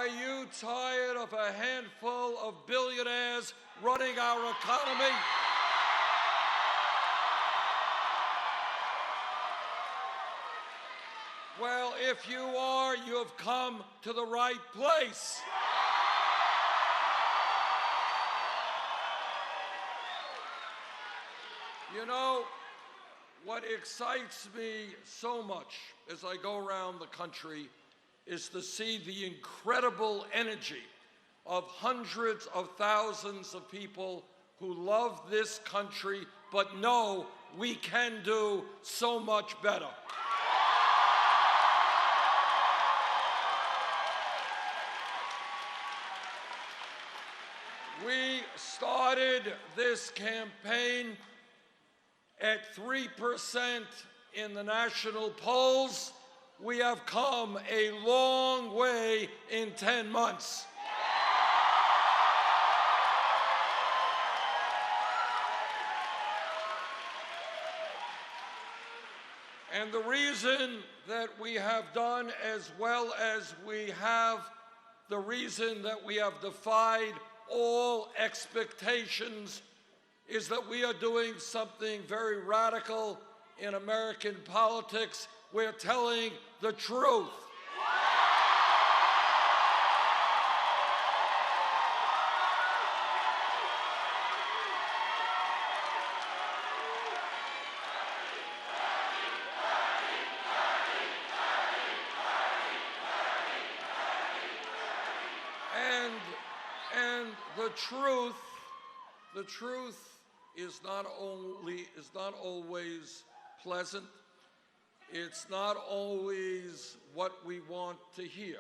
Are you tired of a handful of billionaires running our economy? Well, if you are, you have come to the right place. You know, what excites me so much as I go around the country is to see the incredible energy of hundreds of thousands of people who love this country but know we can do so much better. We started this campaign at 3% in the national polls. We have come a long way in 10 months. And the reason that we have done as well as we have, the reason that we have defied all expectations, is that we are doing something very radical in American politics. We're telling the truth. And the truth is not always pleasant. It's not always what we want to hear.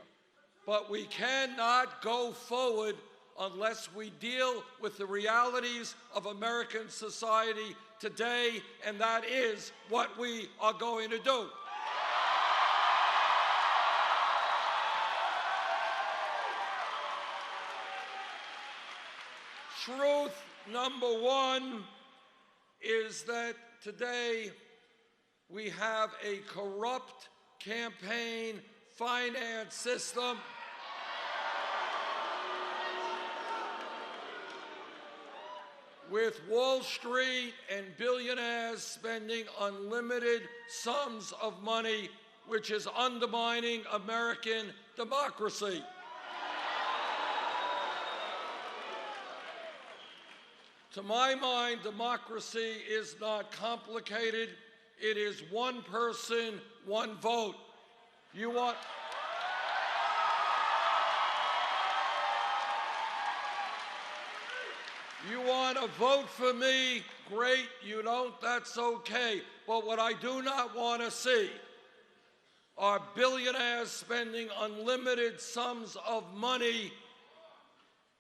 But we cannot go forward unless we deal with the realities of American society today, and that is what we are going to do. Truth number one is that today we have a corrupt campaign finance system with Wall Street and billionaires spending unlimited sums of money, which is undermining American democracy. To my mind, democracy is not complicated. It is one person, one vote. You want to vote for me? Great. You don't? That's okay. But what I do not want to see are billionaires spending unlimited sums of money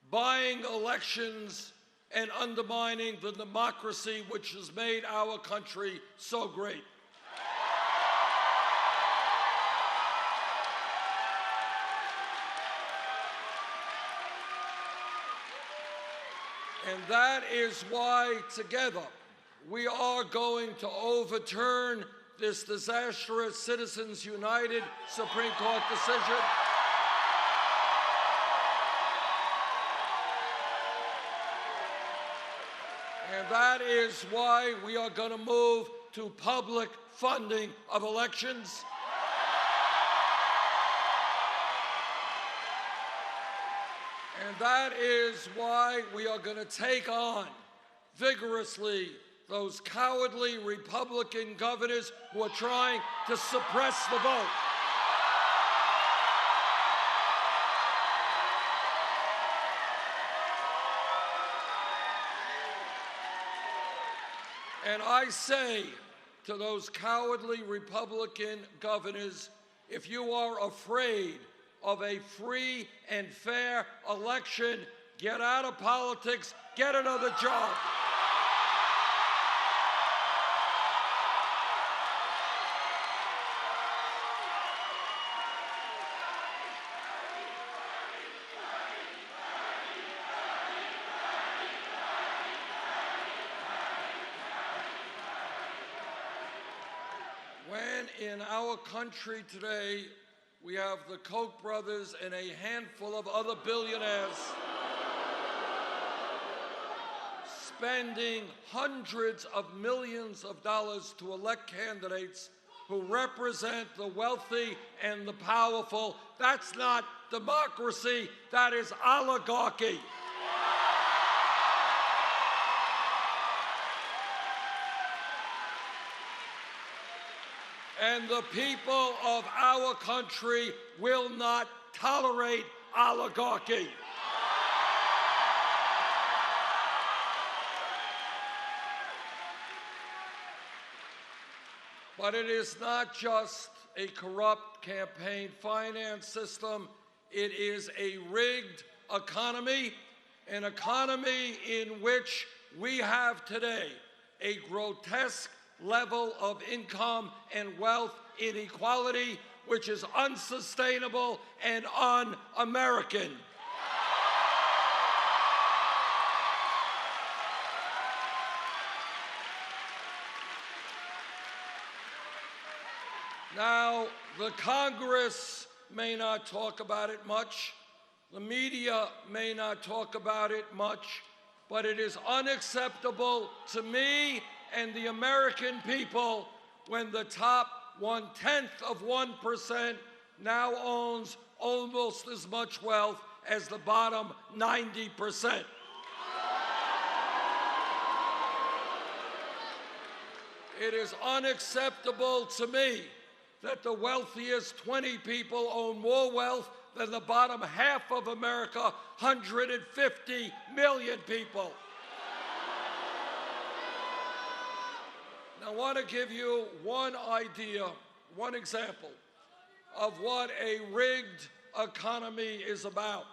buying elections and undermining the democracy which has made our country so great. And that is why, together, we are going to overturn this disastrous Citizens United Supreme Court decision. And that is why we are going to move to public funding of elections. And that is why we are going to take on vigorously those cowardly Republican governors who are trying to suppress the vote. And I say to those cowardly Republican governors, if you are afraid of a free and fair election, get out of politics, get another job. When in our country today We have the Koch brothers and a handful of other billionaires spending hundreds of millions of dollars to elect candidates who represent the wealthy and the powerful. That's not democracy, that is oligarchy. And the people of our country will not tolerate oligarchy. But it is not just a corrupt campaign finance system. It is a rigged economy, an economy in which we have today a grotesque level of income and wealth inequality, which is unsustainable and un-American. Now, the Congress may not talk about it much, the media may not talk about it much, but it is unacceptable to me and the American people when the top 0.1% now owns almost as much wealth as the bottom 90%. It is unacceptable to me that the wealthiest 20 people own more wealth than the bottom half of America, 150 million people. Now, I want to give you one idea, one example of what a rigged economy is about.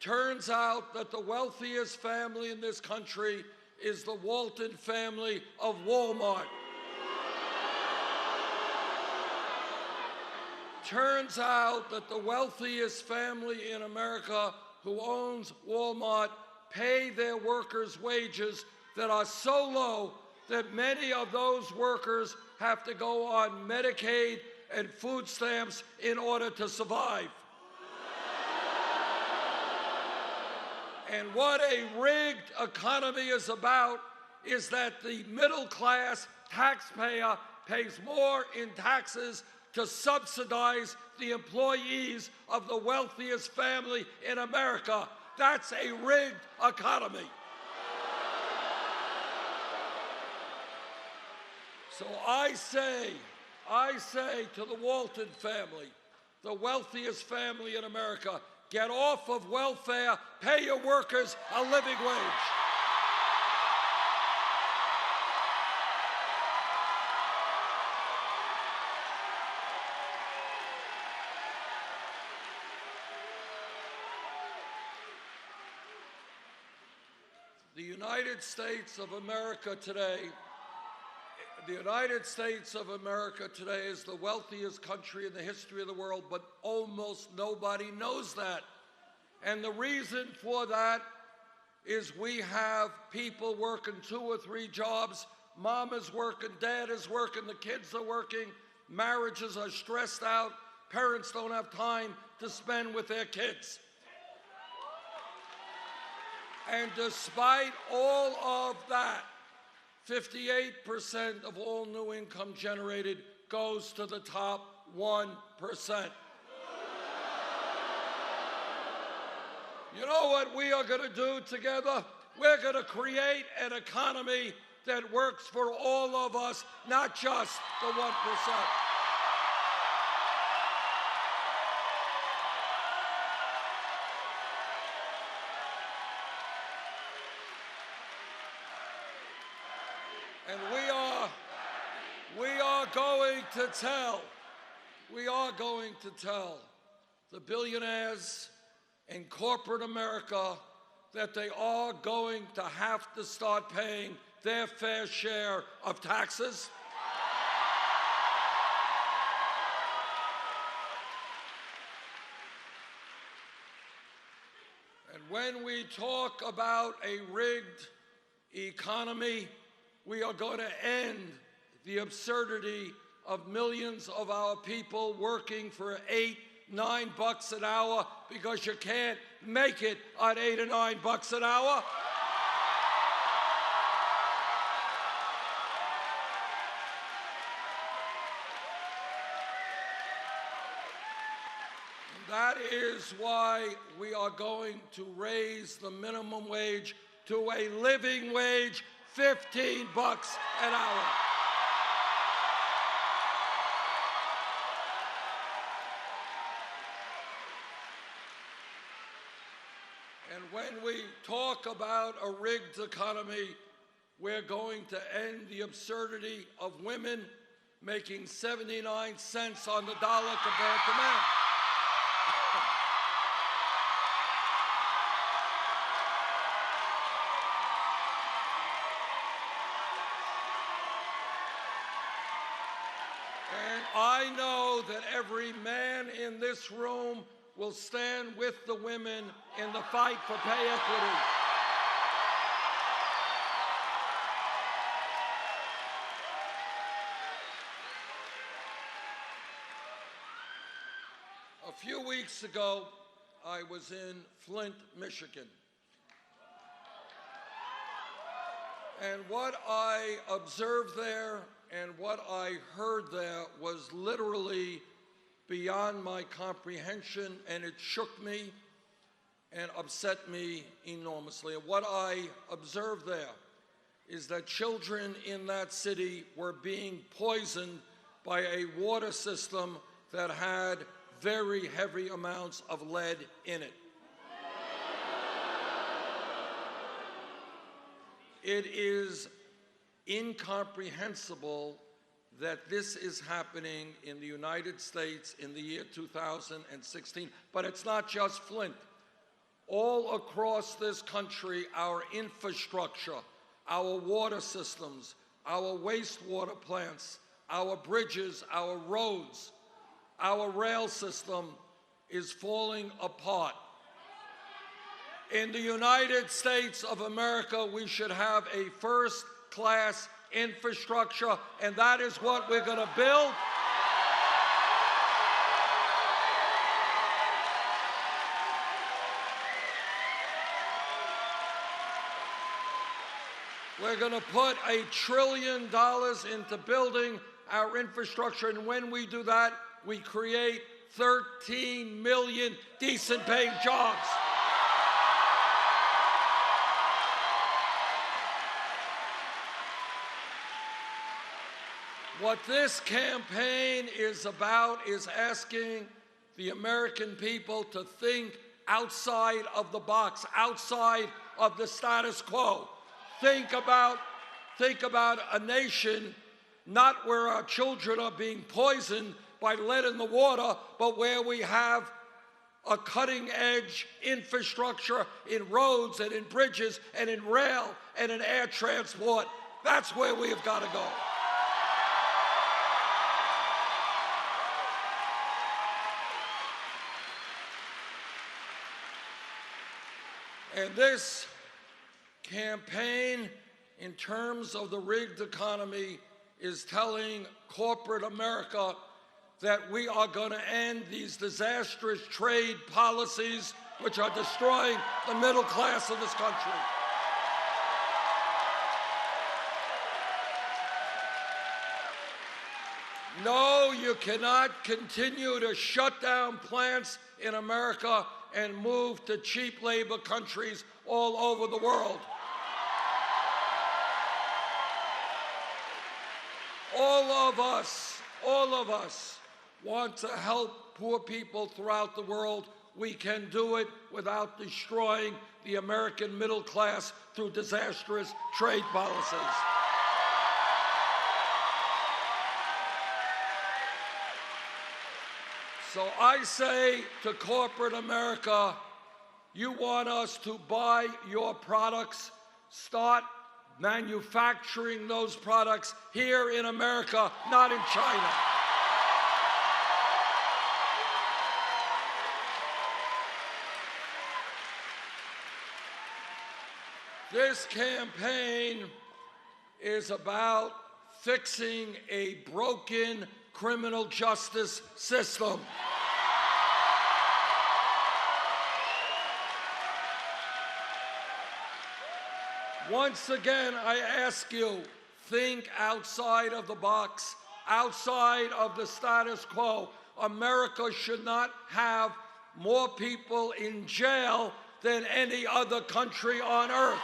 Turns out that the wealthiest family in this country is the Walton family of Walmart. Turns out that the wealthiest family in America who owns Walmart pay their workers wages that are so low that many of those workers have to go on Medicaid and food stamps in order to survive. And what a rigged economy is about is that the middle class taxpayer pays more in taxes to subsidize the employees of the wealthiest family in America. That's a rigged economy. So I say to the Walton family, the wealthiest family in America, get off of welfare, pay your workers a living wage. The United States of America today is the wealthiest country in the history of the world, but almost nobody knows that. And the reason for that is we have people working 2 or 3 jobs. Mom is working, dad is working, the kids are working, marriages are stressed out, parents don't have time to spend with their kids. And despite all of that, 58% of all new income generated goes to the top 1%. You know what we are going to do together? We're going to create an economy that works for all of us, not just the 1%. And we are going to tell the billionaires in corporate America that they are going to have to start paying their fair share of taxes. And when we talk about a rigged economy, we are going to end the absurdity of millions of our people working for 8 9 bucks an hour because you can't make it on 8 or 9 bucks an hour. That is why we are going to raise the minimum wage to a living wage, 15 bucks an hour. And when we talk about a rigged economy, we're going to end the absurdity of women making 79 cents on the dollar compared to men. And I know that every man in this room will stand with the women in the fight for pay equity. A few weeks ago, I was in Flint, Michigan. And what I observed there and what I heard there was literally beyond my comprehension, and it shook me and upset me enormously. And what I observed there is that children in that city were being poisoned by a water system that had very heavy amounts of lead in it. It is incomprehensible that this is happening in the United States in the year 2016. But it's not just Flint. All across this country, our infrastructure, our water systems, our wastewater plants, our bridges, our roads, our rail system is falling apart. In the United States of America, we should have a first-class infrastructure, and that is what we're going to build. We're going to put $1 trillion into building our infrastructure, and when we do that, we create 13 million decent-paying jobs. What this campaign is about is asking the American people to think outside of the box, outside of the status quo. Think about a nation not where our children are being poisoned by lead in the water, but where we have a cutting-edge infrastructure in roads and in bridges and in rail and in air transport. That's where we have got to go. And this campaign, in terms of the rigged economy, is telling corporate America that we are going to end these disastrous trade policies which are destroying the middle class of this country. No, you cannot continue to shut down plants in America and move to cheap labor countries all over the world. All of us want to help poor people throughout the world. We can do it without destroying the American middle class through disastrous trade policies. So I say to corporate America, you want us to buy your products, start manufacturing those products here in America, not in China. This campaign is about fixing a broken criminal justice system. Once again, I ask you, think outside of the box, outside of the status quo. America should not have more people in jail than any other country on earth.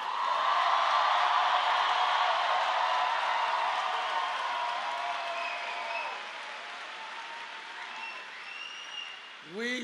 We